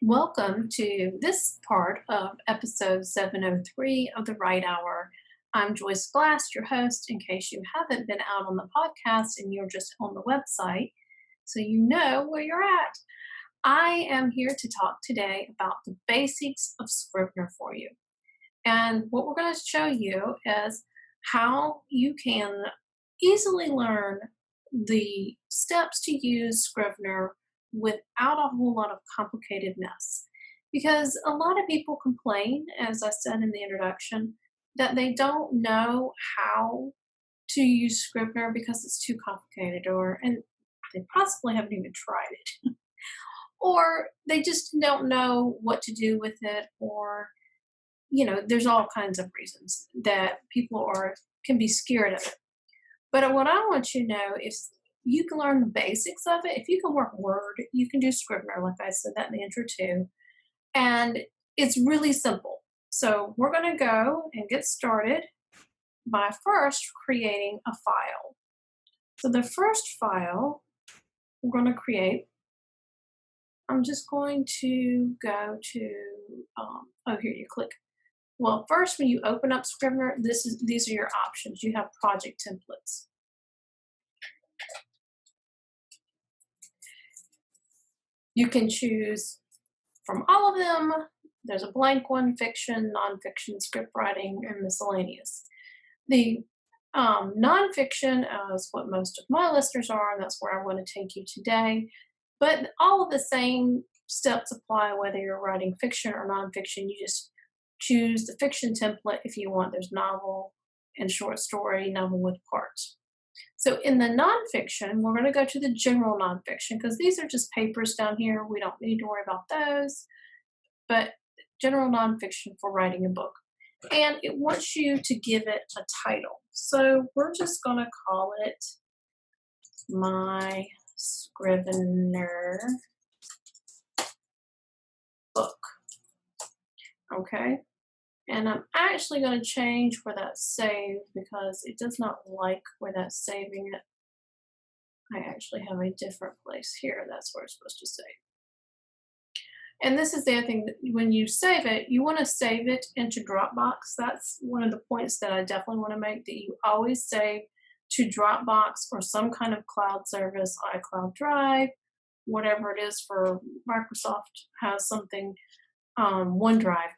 Welcome to this part of episode 703 of the Right Hour. I'm Joyce Glass, your host, in case you haven't been out on the podcast and you're just on the website, so you know where you're at. I am here to talk today about the basics of Scrivener for you. And what we're going to show you is how you can easily learn the steps to use Scrivener without a whole lot of complicated mess. Because a lot of people complain, as I said in the introduction, that they don't know how to use Scrivener because it's too complicated, and they possibly haven't even tried it. Or they just don't know what to do with it, or there's all kinds of reasons that people can be scared of it. But what I want you to know is you can learn the basics of it. If you can work Word, you can do Scrivener, like I said that in the intro too. And it's really simple. So we're going to go and get started by first creating a file. So the first file we're going to create, I'm just going to go to, here you click. Well, first when you open up Scrivener, these are your options. You have project templates. You can choose from all of them. There's a blank one: fiction, nonfiction, script writing, and miscellaneous. The nonfiction is what most of my listeners are, and that's where I want to take you today. But all of the same steps apply whether you're writing fiction or nonfiction. You just choose the fiction template if you want. There's novel and short story, novel with parts. So in the nonfiction, we're going to go to the general nonfiction because these are just papers down here. We don't need to worry about those. But general nonfiction for writing a book. And it wants you to give it a title. So we're just going to call it My Scrivener Book. Okay? And I'm actually going to change where that's saved because it does not like where that's saving it. I actually have a different place here. That's where it's supposed to save. And this is the other thing, that when you save it, you want to save it into DropBox. That's one of the points that I definitely want to make, that you always save to DropBox or some kind of cloud service, iCloud Drive, whatever it is. For Microsoft has something, OneDrive,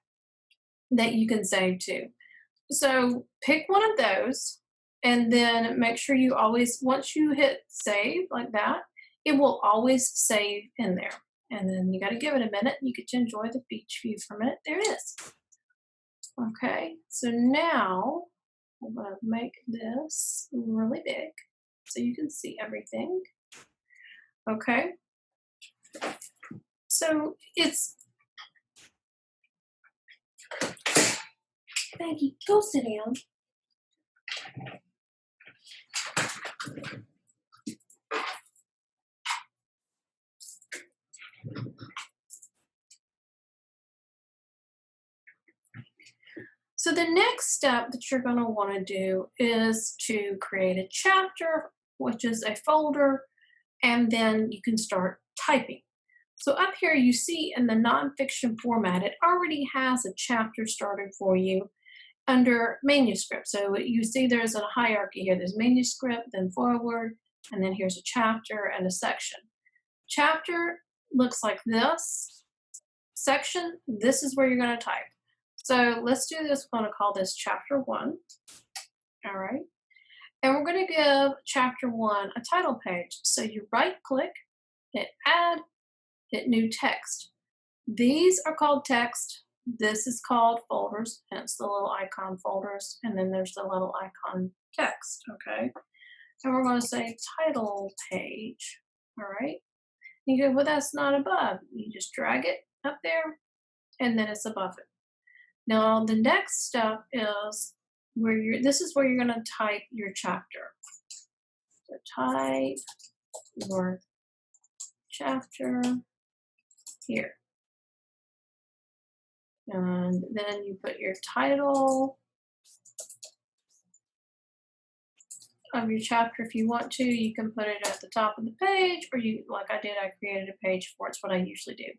that you can save to. So pick one of those and then make sure you always, once you hit save like that, it will always save in there. And then you got to give it a minute. You get to enjoy the beach view for a minute. There it is. Okay, so now I'm going to make this really big so you can see everything. Okay, so it's, Maggie, go sit down. So the next step that you're going to want to do is to create a chapter, which is a folder, and then you can start typing. So up here you see in the nonfiction format, it already has a chapter started for you under manuscript. So you see there's a hierarchy here. There's manuscript, then forward, and then here's a chapter and a section. Chapter looks like this. Section, this is where you're going to type. So let's do this. We're going to call this chapter 1. All right. And we're going to give chapter 1 a title page. So you right click, hit add, hit new text. These are called text. This is called folders, hence the little icon folders. And then there's the little icon text. Okay. And we're going to say title page. All right. You go, well, that's not above. You just drag it up there and then it's above it. Now, the next step is this is where you're going to type your chapter. So type your chapter here. And then you put your title of your chapter if you want to. You can put it at the top of the page, or you, like I did, I created a page for it. It's what I usually do.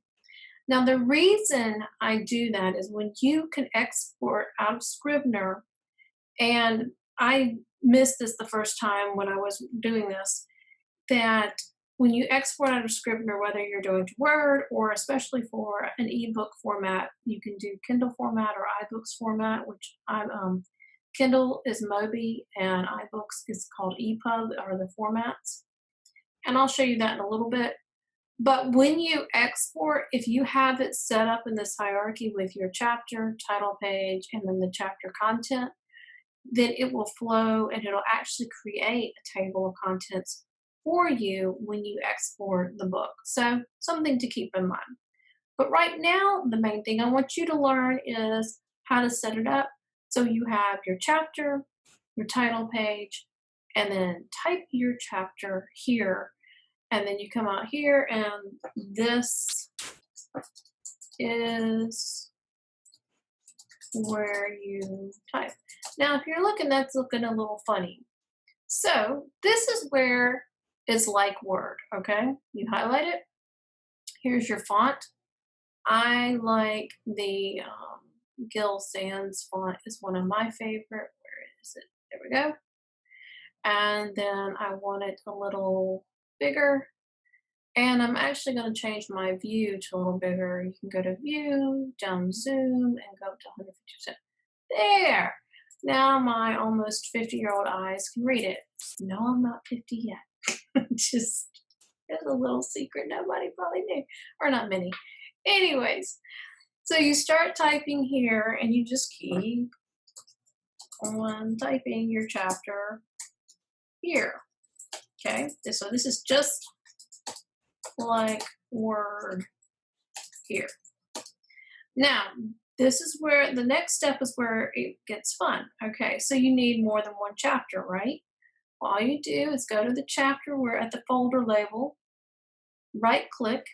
Now, the reason I do that is when you can export out of Scrivener, and I missed this the first time when I was doing this, that when you export out of Scrivener, whether you're doing to Word or especially for an ebook format, you can do Kindle format or iBooks format, which I'm Kindle is mobi and iBooks is called epub, are the formats. And I'll show you that in a little bit. But when you export, if you have it set up in this hierarchy with your chapter, title page, and then the chapter content, then it will flow and it'll actually create a table of contents for you when you export the book. So something to keep in mind. But right now, the main thing I want you to learn is how to set it up. So you have your chapter, your title page, and then type your chapter here. And then you come out here and this is where you type. Now, if you're looking, that's looking a little funny. So this is where it's like Word, okay? You highlight it. Here's your font. I like the Gill Sans font is one of my favorite. Where is it? There we go. And then I want it a little bigger. And I'm actually going to change my view to a little bigger. You can go to View, down Zoom, and go up to 150%. There! Now my almost 50-year-old eyes can read it. No, I'm not 50 yet. Just, there's a little secret nobody probably knew. Or not many. Anyways, so you start typing here, and you just keep on typing your chapter here. Okay, so this is just like Word here. Now, this is where the next step is where it gets fun. Okay, so you need more than one chapter, right? All you do is go to the chapter where at the folder label, right click,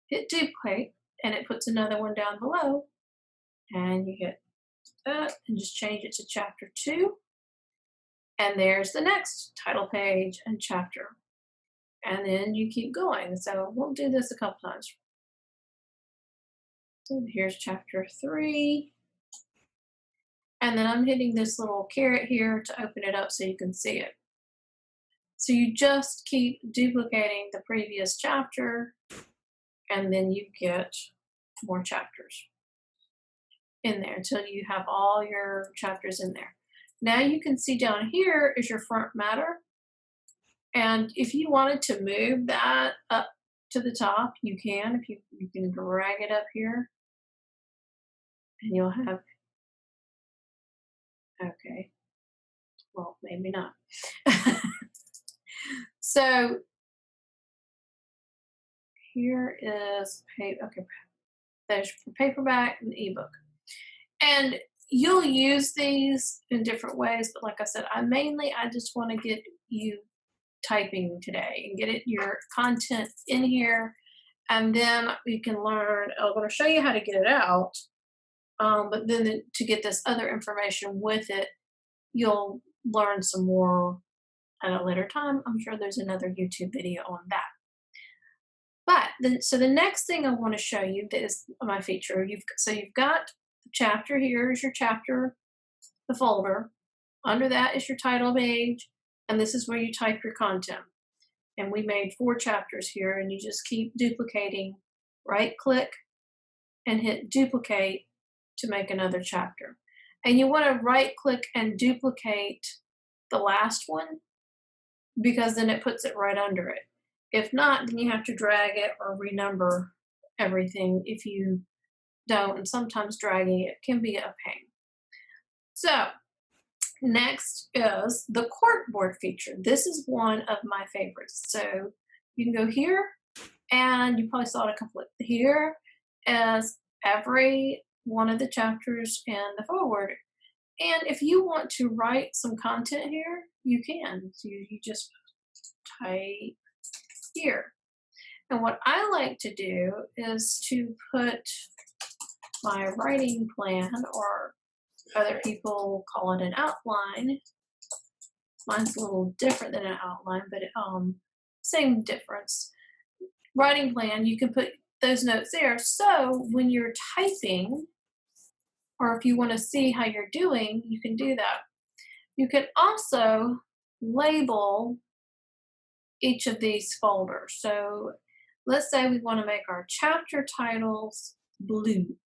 hit duplicate, and it puts another one down below. And you hit that and just change it to chapter 2. And there's the next title page and chapter. And then you keep going. So we'll do this a couple times. So here's chapter 3. And then I'm hitting this little caret here to open it up so you can see it. So you just keep duplicating the previous chapter, and then you get more chapters in there until you have all your chapters in there. Now you can see down here is your front matter. And if you wanted to move that up to the top, you can. If you can drag it up here, and you'll have, okay, well, maybe not. So here is, okay, there's for paperback and ebook. And you'll use these in different ways, but like I said, I just want to get you typing today and get your content in here, and then we can learn. I'm going to show you how to get it out, but then to get this other information with it, you'll learn some more at a later time. I'm sure there's another YouTube video on that. But so the next thing I want to show you is my feature. You've got the chapter. Here is your chapter, the folder. Under that is your title page, and this is where you type your content. And we made 4 chapters here, and you just keep duplicating. Right click and hit duplicate to make another chapter. And you want to right click and duplicate the last one, because then it puts it right under it. If not, then you have to drag it or renumber everything if you don't, and sometimes dragging it can be a pain. So next is the Corkboard feature. This is one of my favorites. So you can go here, and you probably saw it a couple of here as every one of the chapters in the forward. And if you want to write some content here, you can. So you just type here. And what I like to do is to put my writing plan, or other people call it an outline. Mine's a little different than an outline, but same difference. Writing plan, you can put those notes there. So when you're typing, or if you want to see how you're doing, you can do that. You can also label each of these folders. So let's say we want to make our chapter titles blue.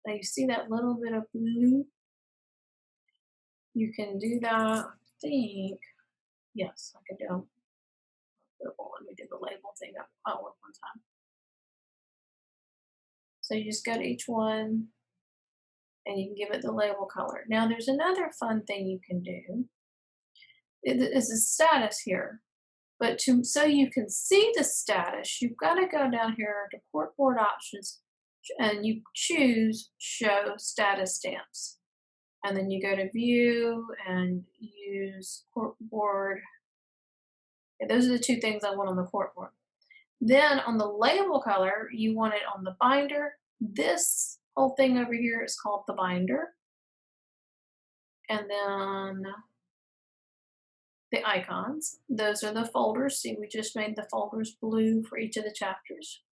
Now you see that little bit of blue? You can do that, I think. Yes, I could do. Let me do the label thing all at one time. So you just go to each one and you can give it the label color. Now there's another fun thing you can do. It is a status here. But so you can see the status, you've got to go down here to Corkboard options and you choose show status stamps. And then you go to view and use Corkboard. Okay, those are the two things I want on the Corkboard. Then on the label color, you want it on the binder. This whole thing over here is called the binder. And then the icons, those are the folders. See, we just made the folders blue for each of the chapters.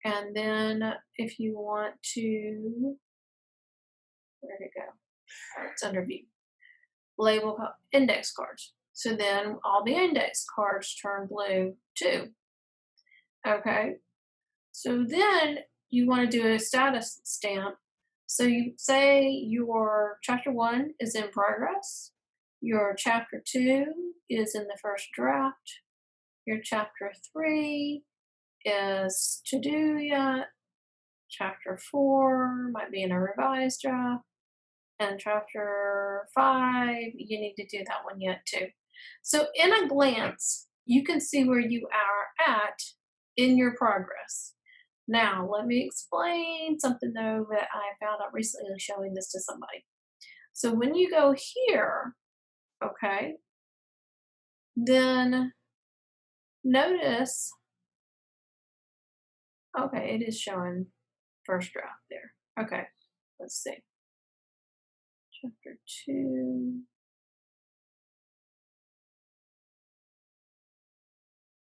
And then if you want to, where'd it go? Oh, it's under view. Label index cards. So then all the index cards turn blue too. Okay. So then you want to do a status stamp. So you say your chapter 1 is in progress. Your chapter 2 is in the first draft. Your chapter 3 is to do yet. Chapter 4 might be in a revised draft. And chapter 5, you need to do that one yet too. So in a glance, you can see where you are at in your progress. Now, let me explain something though that I found out recently showing this to somebody. So when you go here, okay, then notice, okay, it is showing first draft there. Okay, let's see. Chapter 2.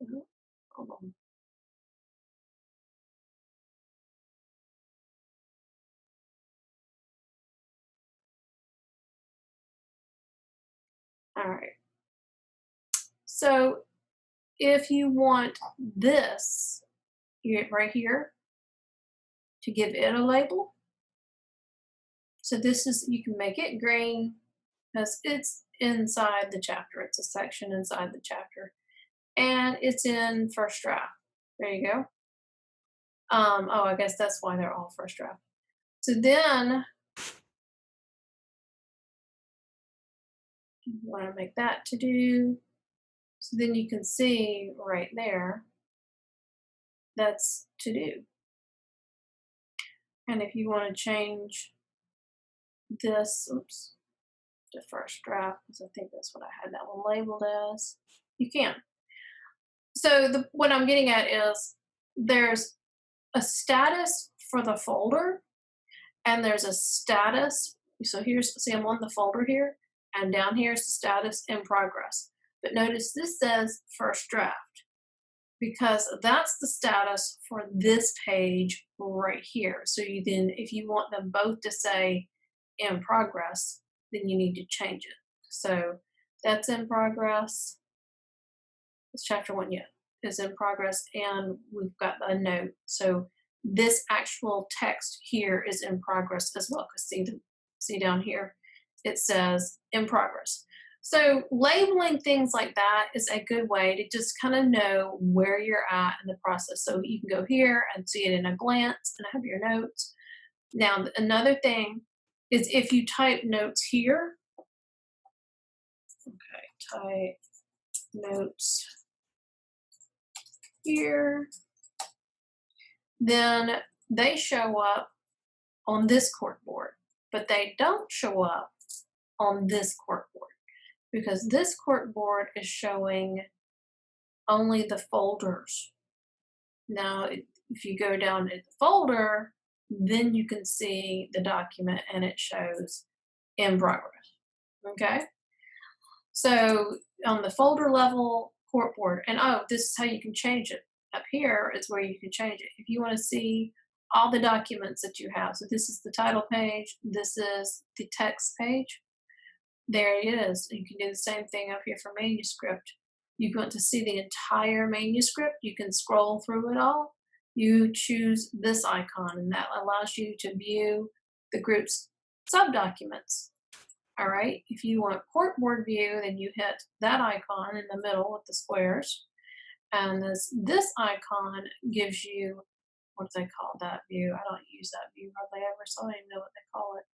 Oh, hold on. All right. So if you want this right here to give it a label, so this is, you can make it green because it's inside the chapter. It's a section inside the chapter. And it's in first draft. There you go. Oh, I guess that's why they're all first draft. So then you want to make that to do. So then you can see right there, that's to do. And if you want to change this, oops, to first draft, because I think that's what I had that one labeled as, you can. So what I'm getting at is there's a status for the folder and there's a status. So here's, see, I'm on the folder here and down here is the status in progress. But notice this says first draft because that's the status for this page right here. So you then, if you want them both to say in progress, then you need to change it. So that's in progress. It's chapter 1 yet is in progress and we've got a note. So this actual text here is in progress as well because see down here it says in progress. So labeling things like that is a good way to just kind of know where you're at in the process. So you can go here and see it in a glance and have your notes. Now another thing is if you type notes here, okay, type notes here, then they show up on this corkboard, but they don't show up on this corkboard because this corkboard is showing only the folders. Now, if you go down to the folder, then you can see the document and it shows in progress, okay? So on the folder level, Corkboard, and oh, this is how you can change it. up here is where you can change it. If you want to see all the documents that you have, so this is the title page, this is the text page, there it is. You can do the same thing up here for manuscript. You want to see the entire manuscript, you can scroll through it all. You choose this icon, and that allows you to view the group's subdocuments. All right, if you want Corkboard view, then you hit that icon in the middle with the squares. And this icon gives you, what do they call that view? I don't use that view hardly ever, so I don't even know what they call it.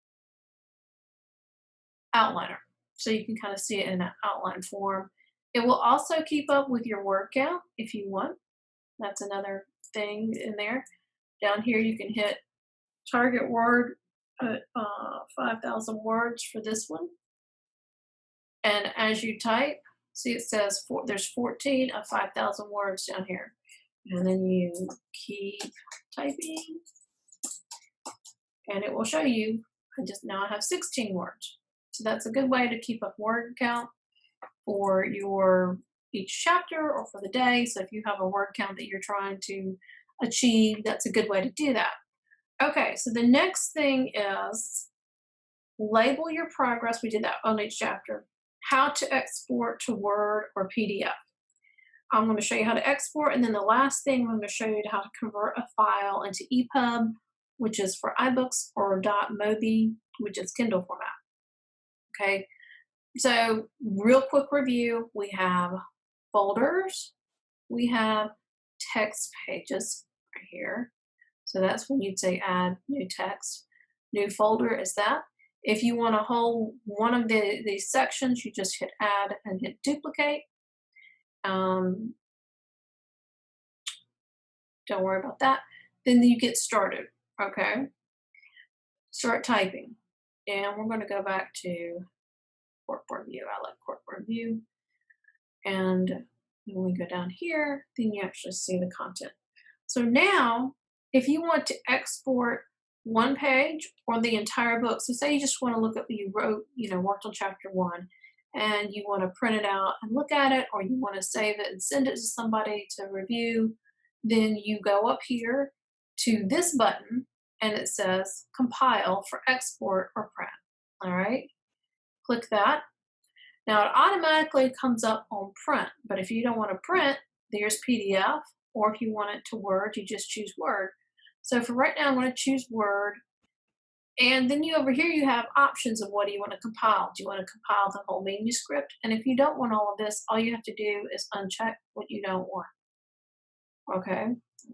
Outliner. So you can kind of see it in an outline form. It will also keep up with your word count if you want. That's another thing in there. Down here you can hit target word at 5,000 words for this one. And as you type, see it says there's 14 of 5,000 words down here. And then you keep typing and it will show you, now I have 16 words. So that's a good way to keep up word count for each chapter or for the day. So if you have a word count that you're trying to achieve, that's a good way to do that. Okay, so the next thing is label your progress. We did that on each chapter. How to export to Word or PDF. I'm going to show you how to export, and then the last thing I'm going to show you how to convert a file into epub, which is for iBooks, or .mobi, which is Kindle format. Okay, so real quick review, we have folders, we have text pages right here. So that's when you'd say add new text. New folder is that. If you want to hold one of these sections, you just hit add and hit duplicate. Don't worry about that. Then you get started, okay? Start typing. And we're going to go back to Corkboard view. I like Corkboard view. And when we go down here, then you actually see the content. So now, if you want to export one page or the entire book, so say you just want to look at what you wrote, worked on chapter 1, and you want to print it out and look at it, or you want to save it and send it to somebody to review, then you go up here to this button and it says compile for export or print. All right, click that. Now it automatically comes up on print, but if you don't want to print, there's PDF, or if you want it to Word, you just choose Word. So for right now, I'm going to choose Word. And then over here, you have options of what do you want to compile. Do you want to compile the whole manuscript? And if you don't want all of this, all you have to do is uncheck what you don't want. Okay,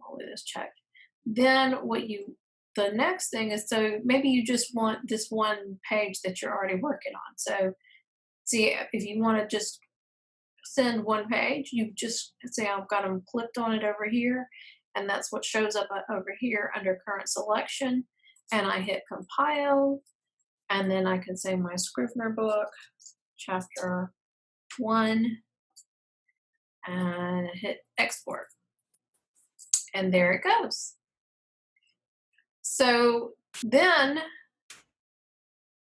all of this checked. Then the next thing is, so maybe you just want this one page that you're already working on. So see, if you want to just send one page, you just say I've got them clicked on it over here, and that's what shows up over here under current selection, and I hit compile, and then I can say my Scrivener book, chapter 1, and hit export, and there it goes. So then,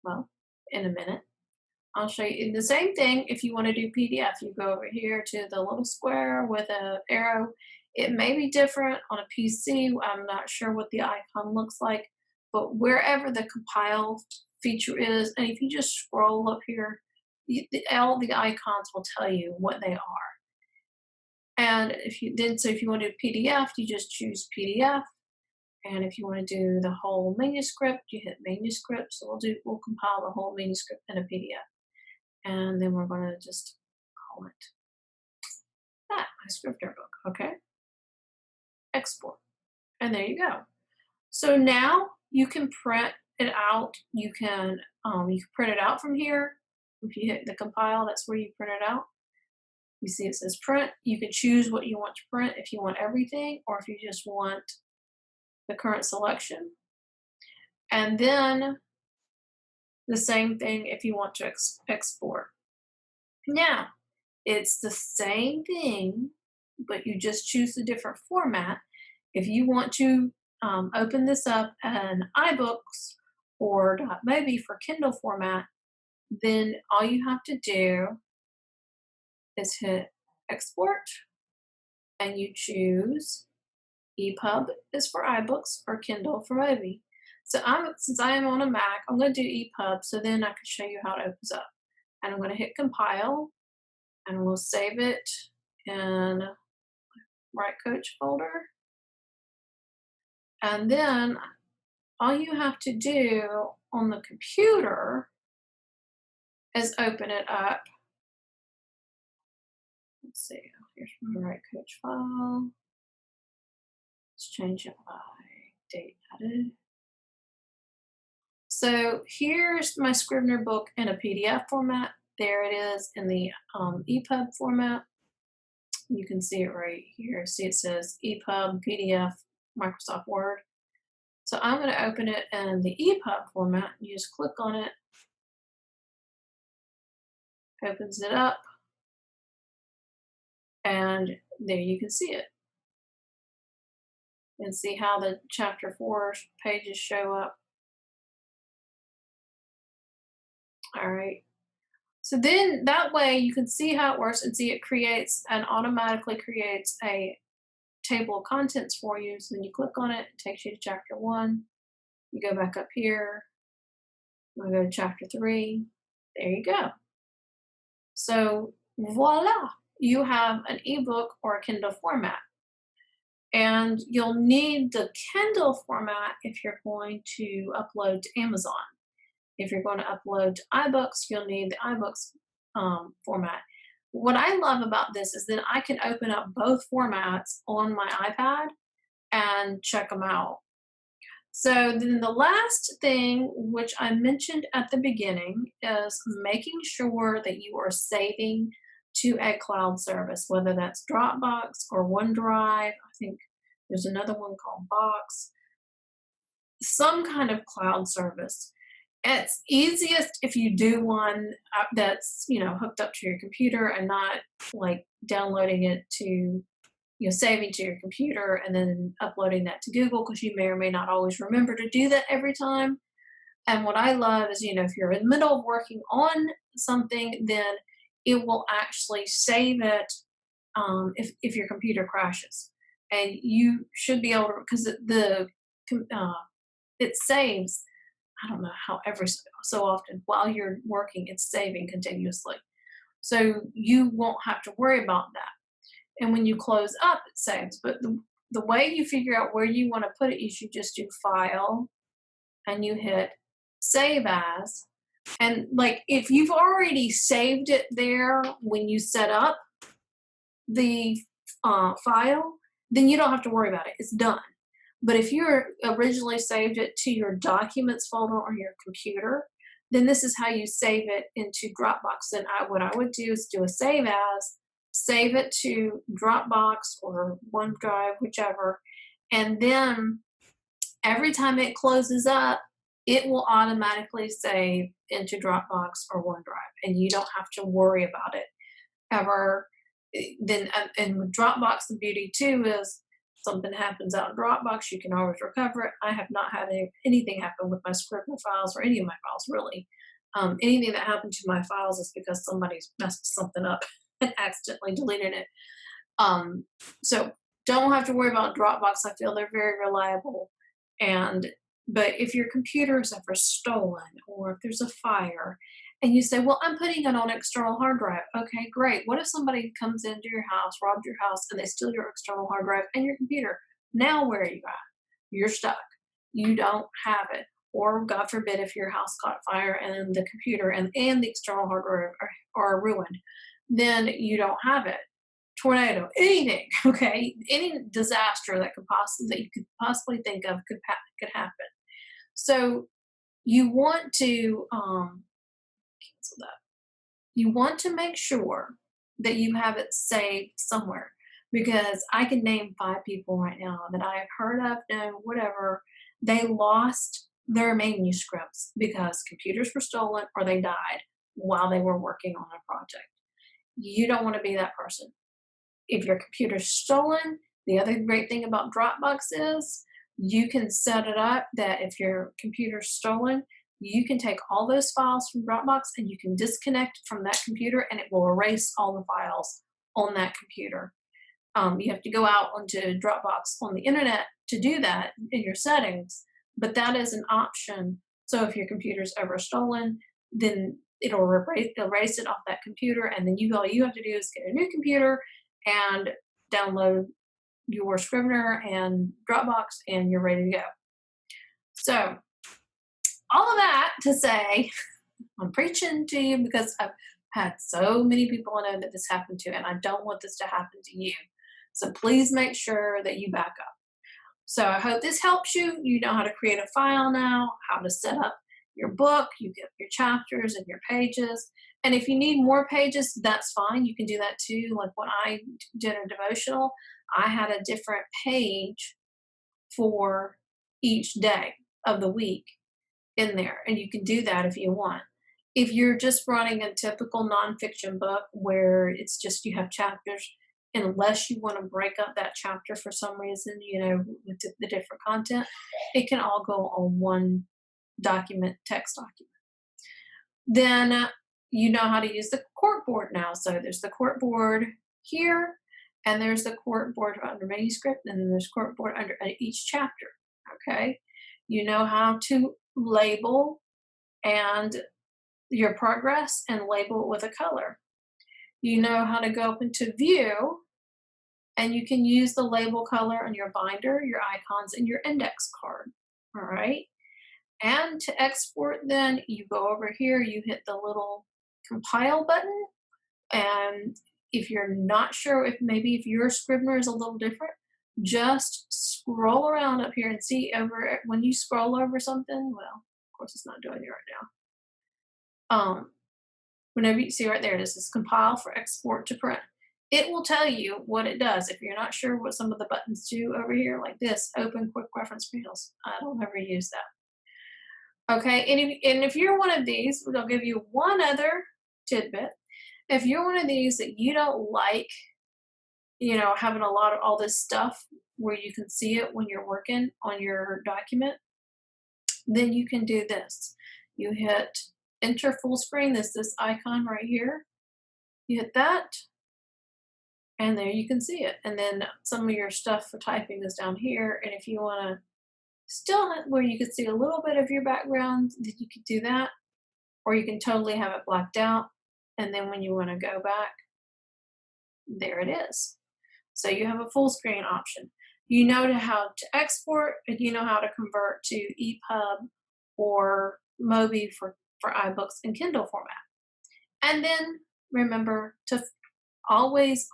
well, in a minute, I'll show you the same thing. If you want to do PDF, you go over here to the little square with an arrow. It may be different on a PC. I'm not sure what the icon looks like, but wherever the compile feature is, and if you just scroll up here, all the icons will tell you what they are. And if you want to do PDF, you just choose PDF. And if you want to do the whole manuscript, you hit manuscript. So we'll compile the whole manuscript in a PDF. And then we're going to just call it my Scrivener book, okay? Export. And there you go. So now you can print it out. You can print it out from here. If you hit the compile, that's where you print it out. You see it says print. You can choose what you want to print, if you want everything or if you just want the current selection. And then the same thing if you want to export. Now, it's the same thing, but you just choose a different format. If you want to open this up in iBooks or .mobi for Kindle format, then all you have to do is hit export, and you choose EPUB is for iBooks or Kindle for mobi. So since I am on a Mac, I'm going to do EPUB so then I can show you how it opens up. And I'm going to hit compile and we'll save it in Right Coach folder. And then all you have to do on the computer is open it up. Let's see, here's my Right Coach file. Let's change it by date added. So here's my Scrivener book in a PDF format. There it is in the EPUB format. You can see it right here. See, it says EPUB, PDF, Microsoft Word. So I'm going to open it in the EPUB format. You just click on it, opens it up, and there you can see it. And see how the chapter 4 pages show up. All right. So then that way you can see how it works and see it creates and automatically creates a table of contents for you. So then you click on it, it takes you to chapter 1. You go back up here. I'm going to go to chapter 3. There you go. So voila, you have an ebook or a Kindle format. And you'll need the Kindle format if you're going to upload to Amazon. If you're going to upload to iBooks, you'll need the iBooks format. What I love about this is that I can open up both formats on my iPad and check them out. So then the last thing, which I mentioned at the beginning, is making sure that you are saving to a cloud service, whether that's DropBox or OneDrive. I think there's another one called Box, some kind of cloud service. It's easiest if you do one that's, hooked up to your computer and not like downloading it to, saving to your computer and then uploading that to Google, because you may or may not always remember to do that every time. And what I love is, if you're in the middle of working on something, then it will actually save it if your computer crashes. And you should be able to, because it saves, I don't know how, every so often while you're working, it's saving continuously. So you won't have to worry about that. And when you close up, it saves. But the way you figure out where you want to put it is you just do File and you hit Save As. And like if you've already saved it there when you set up the file, then you don't have to worry about it. It's done. But if you originally saved it to your Documents folder on your computer, then this is how you save it into Dropbox. Then what I would do is do a Save As, save it to Dropbox or OneDrive, whichever, and then every time it closes up, it will automatically save into Dropbox or OneDrive, and you don't have to worry about it ever. Then, and with Dropbox, the beauty too is something happens out in Dropbox, you can always recover it. I have not had anything happen with my Scrivener files or any of my files, really. Anything that happened to my files is because somebody's messed something up and accidentally deleted it. So don't have to worry about Dropbox. I feel they're very reliable. But if your computer is ever stolen or if there's a fire and you say, well, I'm putting it on an external hard drive. Okay, great. What if somebody comes into your house, robs your house, and they steal your external hard drive and your computer? Now where are you at? You're stuck. You don't have it. Or God forbid if your house caught fire and the computer and the external hard drive are ruined, then you don't have it. Tornado, anything, okay? Any disaster that you could possibly think of could happen. So you want to cancel that. You want to make sure that you have it saved somewhere, because I can name 5 people right now that I've heard of, whatever, they lost their manuscripts because computers were stolen or they died while they were working on a project. You don't want to be that person. If your computer's stolen, the other great thing about Dropbox is you can set it up that if your computer's stolen, you can take all those files from Dropbox and you can disconnect from that computer and it will erase all the files on that computer. You have to go out onto Dropbox on the internet to do that in your settings, but that is an option. So if your computer's ever stolen, then it'll erase it off that computer, and then all you have to do is get a new computer and download your Scrivener and Dropbox, and you're ready to go. So all of that to say, I'm preaching to you because I've had so many people I know that this happened to, and I don't want this to happen to you. So please make sure that you back up. So I hope this helps you. You know how to create a file now, how to set up your book, you get your chapters and your pages. And if you need more pages, that's fine. You can do that too. Like when I did a devotional, I had a different page for each day of the week in there. And you can do that if you want. If you're just running a typical nonfiction book where it's just you have chapters, unless you want to break up that chapter for some reason, with the different content, it can all go on one text document. Then you know how to use the Corkboard now. So there's the Corkboard here, and there's the Corkboard under manuscript, and then there's Corkboard under each chapter. Okay, you know how to label and your progress and label it with a color. You know how to go up into view, and you can use the label color on your binder, your icons, and your index card. All right. And to export, then you go over here, you hit the little compile button. And if you're not sure if your Scrivener is a little different, just scroll around up here and see when you scroll over something. Well, of course, it's not doing it right now. Whenever you see right there, this is compile for export to print. It will tell you what it does. If you're not sure what some of the buttons do over here, like this, open quick reference panels. I don't ever use that. Okay, and if you're one of these, I'll give you one other tidbit. If you're one of these that you don't like, having a lot of all this stuff where you can see it when you're working on your document, then you can do this. You hit enter full screen. This icon right here. You hit that, and there you can see it. And then some of your stuff for typing is down here. And if you want to still where you can see a little bit of your background, then you can do that. Or you can totally have it blacked out. And then when you want to go back, there it is. So you have a full screen option. You know how to export, and you know how to convert to epub or mobi for iBooks and Kindle format. And then remember to always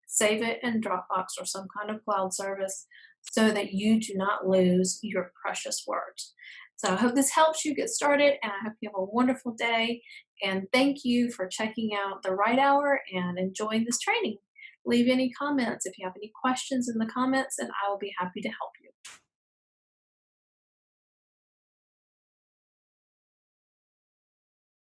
save it in Dropbox or some kind of cloud service so that you do not lose your precious words. So I hope this helps you get started, and I hope you have a wonderful day. And thank you for checking out the Right Hour and enjoying this training. Leave any comments if you have any questions in the comments, and I will be happy to help you.